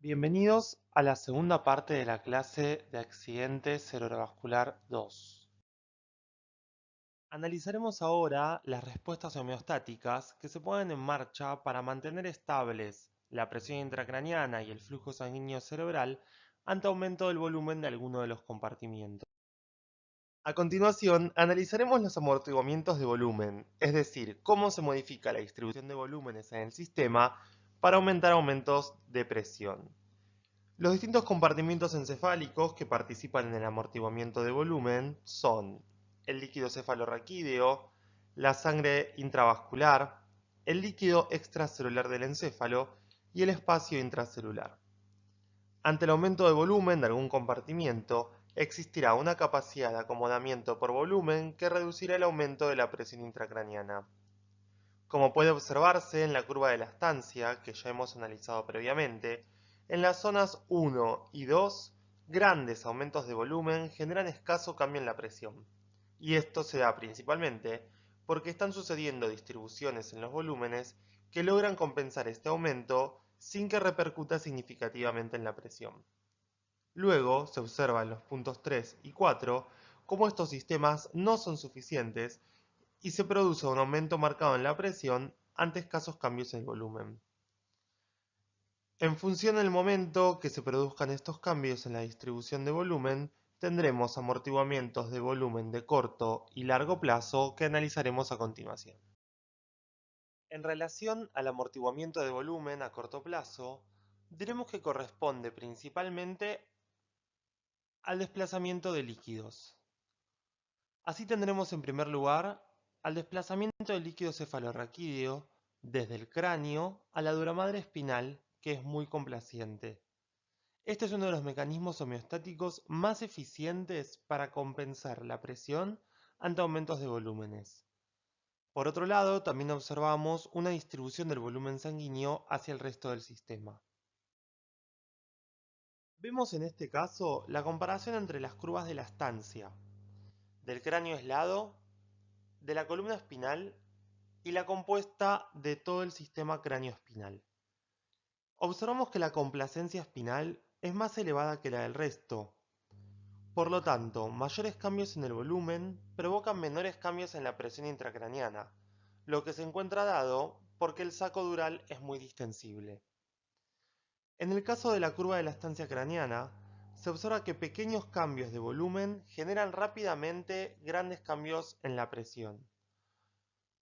Bienvenidos a la segunda parte de la clase de accidente cerebrovascular 2. Analizaremos ahora las respuestas homeostáticas que se ponen en marcha para mantener estables la presión intracraneana y el flujo sanguíneo cerebral ante aumento del volumen de alguno de los compartimientos. A continuación, analizaremos los amortiguamientos de volumen, es decir, cómo se modifica la distribución de volúmenes en el sistema para aumentar aumentos de presión. Los distintos compartimientos encefálicos que participan en el amortiguamiento de volumen son el líquido cefalorraquídeo, la sangre intravascular, el líquido extracelular del encéfalo y el espacio intracelular. Ante el aumento de volumen de algún compartimiento, existirá una capacidad de acomodamiento por volumen que reducirá el aumento de la presión intracraneana. Como puede observarse en la curva de la estancia, que ya hemos analizado previamente, en las zonas 1 y 2, grandes aumentos de volumen generan escaso cambio en la presión. Y esto se da principalmente porque están sucediendo distribuciones en los volúmenes que logran compensar este aumento sin que repercuta significativamente en la presión. Luego se observa en los puntos 3 y 4 cómo estos sistemas no son suficientes y se produce un aumento marcado en la presión ante escasos cambios en el volumen. En función del momento que se produzcan estos cambios en la distribución de volumen, tendremos amortiguamientos de volumen de corto y largo plazo que analizaremos a continuación. En relación al amortiguamiento de volumen a corto plazo, diremos que corresponde principalmente al desplazamiento de líquidos. Así tendremos en primer lugar al desplazamiento del líquido cefalorraquídeo desde el cráneo a la duramadre espinal, que es muy complaciente. Este es uno de los mecanismos homeostáticos más eficientes para compensar la presión ante aumentos de volúmenes. Por otro lado, también observamos una distribución del volumen sanguíneo hacia el resto del sistema. Vemos en este caso la comparación entre las curvas de la estancia, del cráneo aislado, de la columna espinal y la compuesta de todo el sistema cráneo-espinal. Observamos que la complacencia espinal es más elevada que la del resto. Por lo tanto, mayores cambios en el volumen provocan menores cambios en la presión intracraneana, lo que se encuentra dado porque el saco dural es muy distensible. En el caso de la curva de la estancia craneana, se observa que pequeños cambios de volumen generan rápidamente grandes cambios en la presión.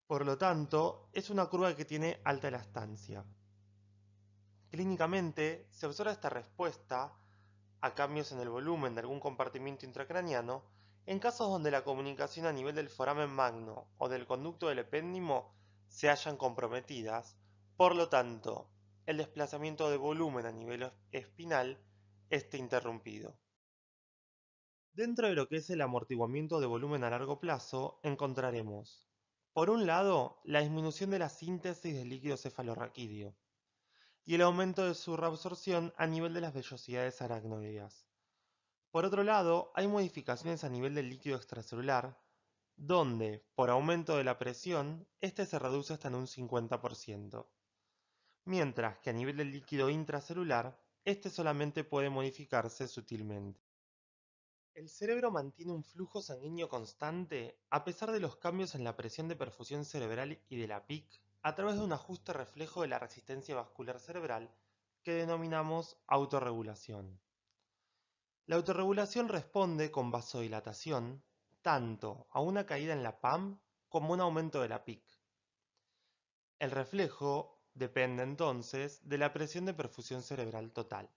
Por lo tanto, es una curva que tiene alta elastancia. Clínicamente, se observa esta respuesta a cambios en el volumen de algún compartimiento intracraneano en casos donde la comunicación a nivel del foramen magno o del conducto del epéndimo se hallan comprometidas, por lo tanto, el desplazamiento de volumen a nivel espinal esté interrumpido. Dentro de lo que es el amortiguamiento de volumen a largo plazo, encontraremos, por un lado, la disminución de la síntesis del líquido cefalorraquídeo y el aumento de su reabsorción a nivel de las vellosidades aracnoideas. Por otro lado, hay modificaciones a nivel del líquido extracelular, donde, por aumento de la presión, este se reduce hasta en un 50%, mientras que a nivel del líquido intracelular, este solamente puede modificarse sutilmente. El cerebro mantiene un flujo sanguíneo constante a pesar de los cambios en la presión de perfusión cerebral y de la PIC a través de un ajuste reflejo de la resistencia vascular cerebral que denominamos autorregulación. La autorregulación responde con vasodilatación tanto a una caída en la PAM como a un aumento de la PIC. El reflejo depende entonces de la presión de perfusión cerebral total.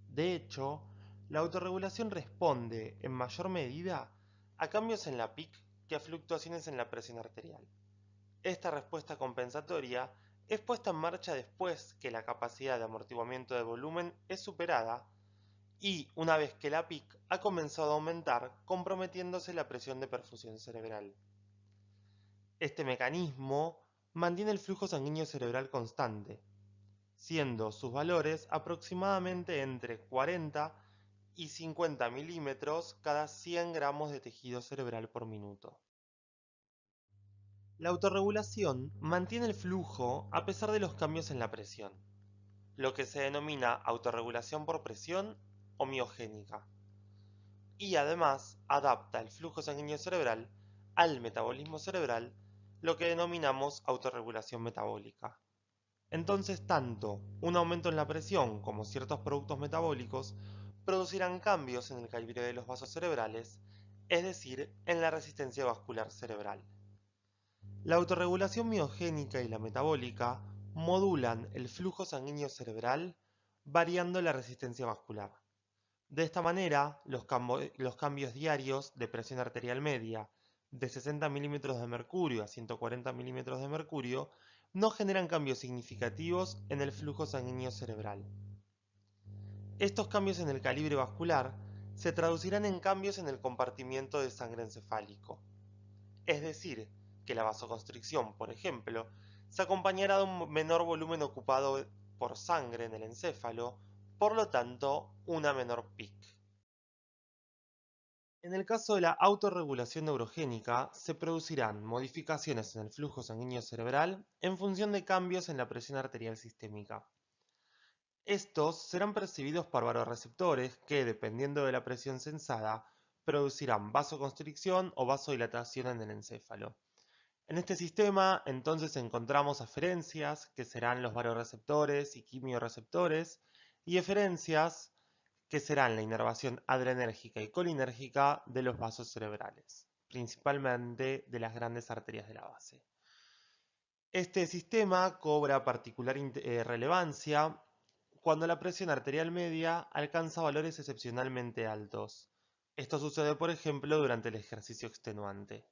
De hecho, la autorregulación responde en mayor medida a cambios en la PIC que a fluctuaciones en la presión arterial. Esta respuesta compensatoria es puesta en marcha después que la capacidad de amortiguamiento de volumen es superada y una vez que la PIC ha comenzado a aumentar, comprometiéndose la presión de perfusión cerebral. Este mecanismo mantiene el flujo sanguíneo cerebral constante, siendo sus valores aproximadamente entre 40 y 50 milímetros cada 100 gramos de tejido cerebral por minuto. La autorregulación mantiene el flujo a pesar de los cambios en la presión. lo que se denomina autorregulación por presión o miogénica. Y además adapta el flujo sanguíneo cerebral al metabolismo cerebral, lo que denominamos autorregulación metabólica. Entonces, tanto un aumento en la presión como ciertos productos metabólicos producirán cambios en el calibre de los vasos cerebrales, es decir, en la resistencia vascular cerebral. La autorregulación miogénica y la metabólica modulan el flujo sanguíneo cerebral variando la resistencia vascular. De esta manera, los cambios diarios de presión arterial media de 60 milímetros de mercurio a 140 milímetros de mercurio no generan cambios significativos en el flujo sanguíneo cerebral. Estos cambios en el calibre vascular se traducirán en cambios en el compartimiento de sangre encefálico. Es decir, que la vasoconstricción, por ejemplo, se acompañará de un menor volumen ocupado por sangre en el encéfalo, por lo tanto, una menor PIC. En el caso de la autorregulación neurogénica, se producirán modificaciones en el flujo sanguíneo cerebral en función de cambios en la presión arterial sistémica. Estos serán percibidos por vasoreceptores que, dependiendo de la presión sensada, producirán vasoconstricción o vasodilatación en el encéfalo. En este sistema, entonces, encontramos aferencias, que serán los vasoreceptores y quimiorreceptores, y eferencias, que serán la inervación adrenérgica y colinérgica de los vasos cerebrales, principalmente de las grandes arterias de la base. Este sistema cobra particular relevancia cuando la presión arterial media alcanza valores excepcionalmente altos. Esto sucede, por ejemplo, durante el ejercicio extenuante.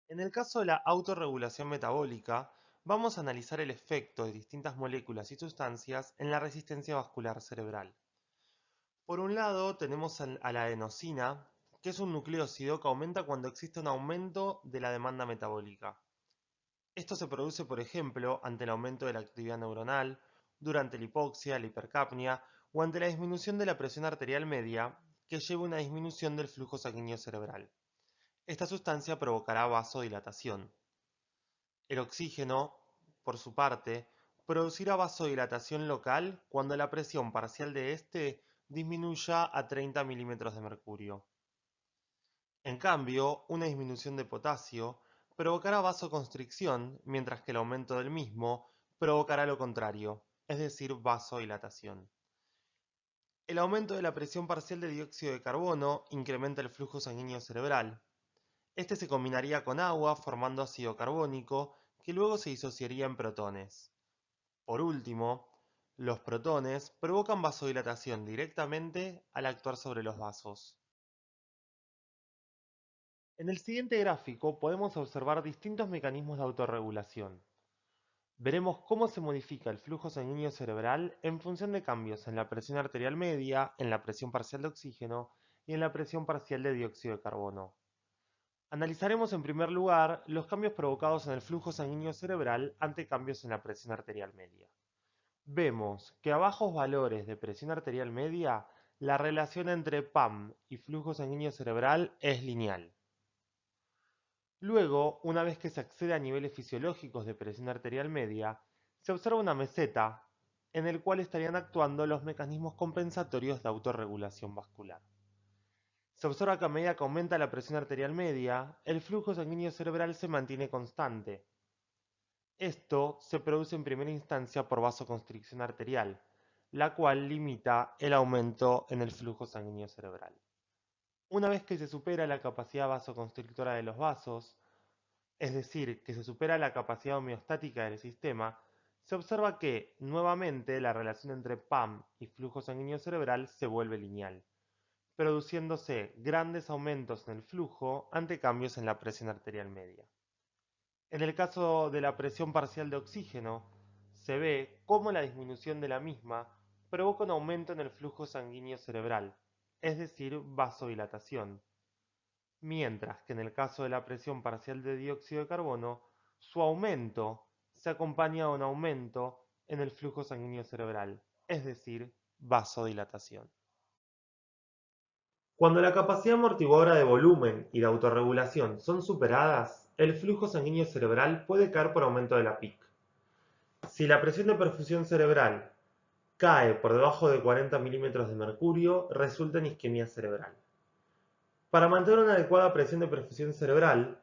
En el caso de la autorregulación metabólica, vamos a analizar el efecto de distintas moléculas y sustancias en la resistencia vascular cerebral. Por un lado, tenemos a la adenosina, que es un nucleósido que aumenta cuando existe un aumento de la demanda metabólica. Esto se produce, por ejemplo, ante el aumento de la actividad neuronal, durante la hipoxia, la hipercapnia o ante la disminución de la presión arterial media, que lleva a una disminución del flujo sanguíneo cerebral. Esta sustancia provocará vasodilatación. El oxígeno, por su parte, producirá vasodilatación local cuando la presión parcial de este disminuya a 30 milímetros de mercurio. En cambio, una disminución de potasio provocará vasoconstricción, mientras que el aumento del mismo provocará lo contrario, es decir, vasodilatación. El aumento de la presión parcial de dióxido de carbono incrementa el flujo sanguíneo cerebral. Este se combinaría con agua formando ácido carbónico, que luego se disociaría en protones. Por último, los protones provocan vasodilatación directamente al actuar sobre los vasos. En el siguiente gráfico podemos observar distintos mecanismos de autorregulación. Veremos cómo se modifica el flujo sanguíneo cerebral en función de cambios en la presión arterial media, en la presión parcial de oxígeno y en la presión parcial de dióxido de carbono. Analizaremos en primer lugar los cambios provocados en el flujo sanguíneo cerebral ante cambios en la presión arterial media. Vemos que a bajos valores de presión arterial media, la relación entre PAM y flujo sanguíneo cerebral es lineal. Luego, una vez que se accede a niveles fisiológicos de presión arterial media, se observa una meseta en el cual estarían actuando los mecanismos compensatorios de autorregulación vascular. Se observa que a medida que aumenta la presión arterial media, el flujo sanguíneo cerebral se mantiene constante. Esto se produce en primera instancia por vasoconstricción arterial, la cual limita el aumento en el flujo sanguíneo cerebral. Una vez que se supera la capacidad vasoconstrictora de los vasos, es decir, que se supera la capacidad homeostática del sistema, se observa que, nuevamente, la relación entre PAM y flujo sanguíneo cerebral se vuelve lineal, produciéndose grandes aumentos en el flujo ante cambios en la presión arterial media. En el caso de la presión parcial de oxígeno, se ve cómo la disminución de la misma provoca un aumento en el flujo sanguíneo cerebral, es decir, vasodilatación, mientras que en el caso de la presión parcial de dióxido de carbono, su aumento se acompaña de un aumento en el flujo sanguíneo cerebral, es decir, vasodilatación. Cuando la capacidad amortiguadora de volumen y de autorregulación son superadas, el flujo sanguíneo cerebral puede caer por aumento de la PIC. Si la presión de perfusión cerebral cae por debajo de 40 milímetros de mercurio, resulta en isquemia cerebral. Para mantener una adecuada presión de perfusión cerebral,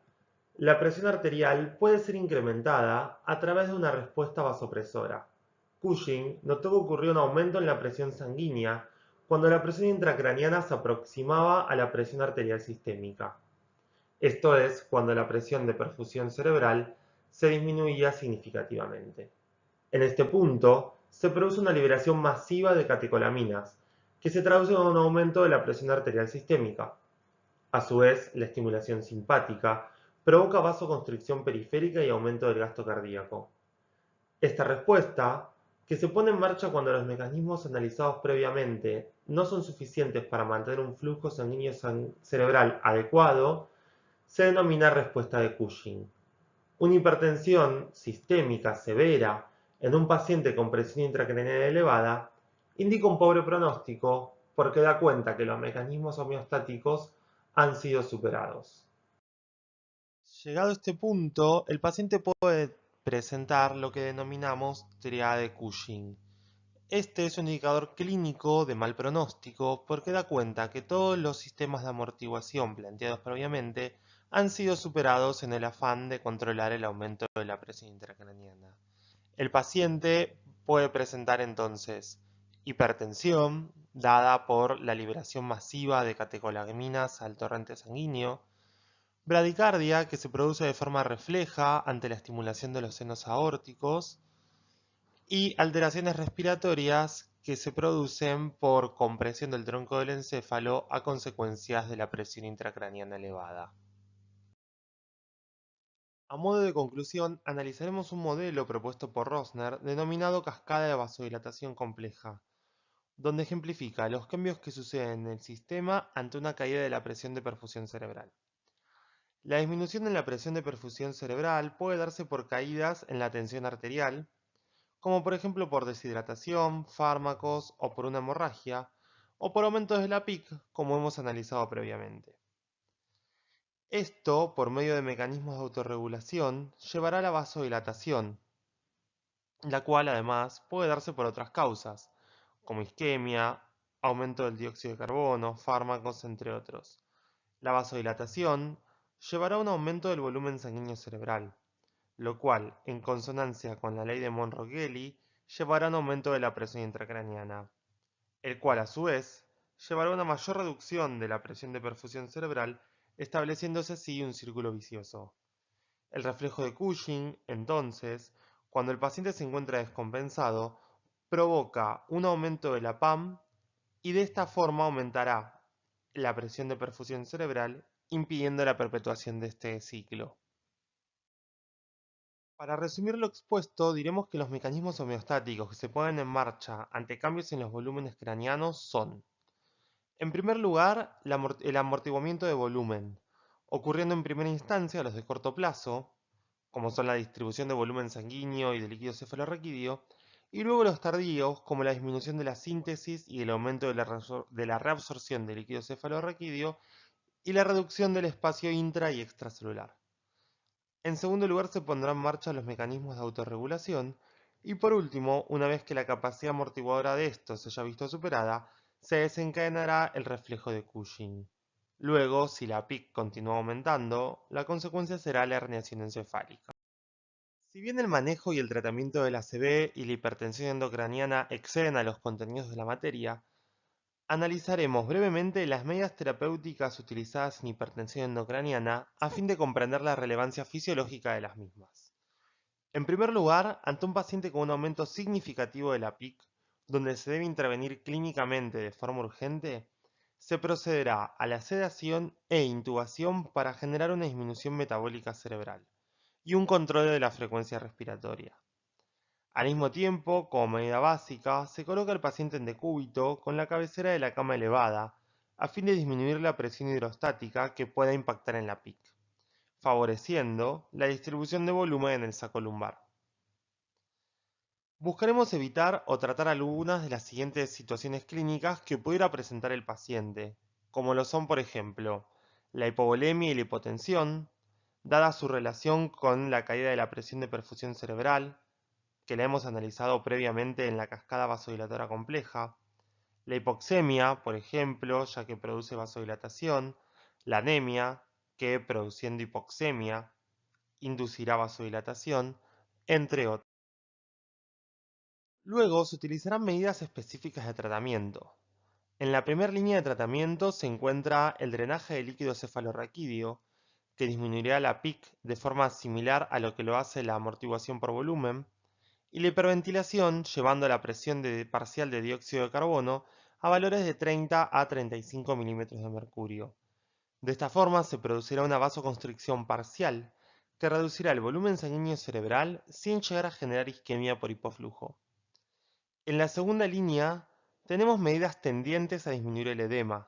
la presión arterial puede ser incrementada a través de una respuesta vasopresora. Cushing notó que ocurrió un aumento en la presión sanguínea cuando la presión intracraniana se aproximaba a la presión arterial sistémica. Esto es, cuando la presión de perfusión cerebral se disminuía significativamente. En este punto, se produce una liberación masiva de catecolaminas, que se traduce en un aumento de la presión arterial sistémica. A su vez, la estimulación simpática provoca vasoconstricción periférica y aumento del gasto cardíaco. Esta respuesta, que se pone en marcha cuando los mecanismos analizados previamente no son suficientes para mantener un flujo sanguíneo cerebral adecuado, se denomina respuesta de Cushing. Una hipertensión sistémica severa en un paciente con presión intracraneal elevada indica un pobre pronóstico porque da cuenta que los mecanismos homeostáticos han sido superados. Llegado a este punto, el paciente puede presentar lo que denominamos triada de Cushing. Este es un indicador clínico de mal pronóstico porque da cuenta que todos los sistemas de amortiguación planteados previamente han sido superados en el afán de controlar el aumento de la presión intracraniana. El paciente puede presentar entonces hipertensión, dada por la liberación masiva de catecolaminas al torrente sanguíneo, bradicardia, que se produce de forma refleja ante la estimulación de los senos aórticos, y alteraciones respiratorias que se producen por compresión del tronco del encéfalo a consecuencias de la presión intracraniana elevada. A modo de conclusión, analizaremos un modelo propuesto por Rosner denominado cascada de vasodilatación compleja, donde ejemplifica los cambios que suceden en el sistema ante una caída de la presión de perfusión cerebral. La disminución en la presión de perfusión cerebral puede darse por caídas en la tensión arterial, como por ejemplo por deshidratación, fármacos o por una hemorragia, o por aumentos de la PIC, como hemos analizado previamente. Esto, por medio de mecanismos de autorregulación, llevará a la vasodilatación, la cual además puede darse por otras causas, como isquemia, aumento del dióxido de carbono, fármacos, entre otros. La vasodilatación llevará a un aumento del volumen sanguíneo cerebral, lo cual, en consonancia con la ley de Monro-Gheli, llevará a un aumento de la presión intracraniana, el cual a su vez llevará a una mayor reducción de la presión de perfusión cerebral, estableciéndose así un círculo vicioso. El reflejo de Cushing, entonces, cuando el paciente se encuentra descompensado, provoca un aumento de la PAM y de esta forma aumentará la presión de perfusión cerebral, impidiendo la perpetuación de este ciclo. Para resumir lo expuesto, diremos que los mecanismos homeostáticos que se ponen en marcha ante cambios en los volúmenes craneanos son, en primer lugar, el amortiguamiento de volumen, ocurriendo en primera instancia los de corto plazo, como son la distribución de volumen sanguíneo y de líquido cefalorraquídeo, y luego los tardíos, como la disminución de la síntesis y el aumento de la reabsorción de líquido cefalorraquídeo y la reducción del espacio intra y extracelular. En segundo lugar, se pondrán en marcha los mecanismos de autorregulación, y por último, una vez que la capacidad amortiguadora de estos se haya visto superada, se desencadenará el reflejo de Cushing. Luego, si la PIC continúa aumentando, la consecuencia será la herniación encefálica. Si bien el manejo y el tratamiento de la ACV y la hipertensión endocraniana exceden a los contenidos de la materia, analizaremos brevemente las medidas terapéuticas utilizadas en hipertensión endocraniana a fin de comprender la relevancia fisiológica de las mismas. En primer lugar, ante un paciente con un aumento significativo de la PIC, donde se debe intervenir clínicamente de forma urgente, se procederá a la sedación e intubación para generar una disminución metabólica cerebral y un control de la frecuencia respiratoria. Al mismo tiempo, como medida básica, se coloca al paciente en decúbito con la cabecera de la cama elevada, a fin de disminuir la presión hidrostática que pueda impactar en la PIC, favoreciendo la distribución de volumen en el saco lumbar. Buscaremos evitar o tratar algunas de las siguientes situaciones clínicas que pudiera presentar el paciente, como lo son, por ejemplo, la hipovolemia y la hipotensión, dada su relación con la caída de la presión de perfusión cerebral, que la hemos analizado previamente en la cascada vasodilatadora compleja, la hipoxemia, por ejemplo, ya que produce vasodilatación, la anemia, que produciendo hipoxemia inducirá vasodilatación, entre otros. Luego se utilizarán medidas específicas de tratamiento. En la primera línea de tratamiento se encuentra el drenaje de líquido cefalorraquídeo, que disminuirá la PIC de forma similar a lo que lo hace la amortiguación por volumen, y la hiperventilación llevando la presión parcial de dióxido de carbono a valores de 30 a 35 milímetros de mercurio. De esta forma se producirá una vasoconstricción parcial que reducirá el volumen sanguíneo cerebral sin llegar a generar isquemia por hipoflujo. En la segunda línea tenemos medidas tendientes a disminuir el edema,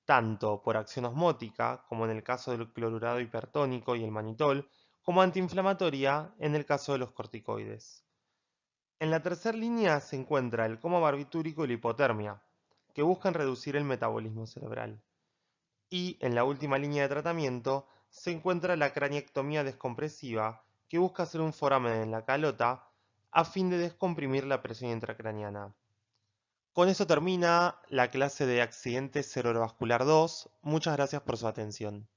tanto por acción osmótica, como en el caso del clorurado hipertónico y el manitol, como antiinflamatoria en el caso de los corticoides. En la tercera línea se encuentra el coma barbitúrico y la hipotermia, que buscan reducir el metabolismo cerebral. Y en la última línea de tratamiento se encuentra la craniectomía descompresiva, que busca hacer un foramen en la calota a fin de descomprimir la presión intracraniana. Con eso termina la clase de accidente cerebrovascular 2. Muchas gracias por su atención.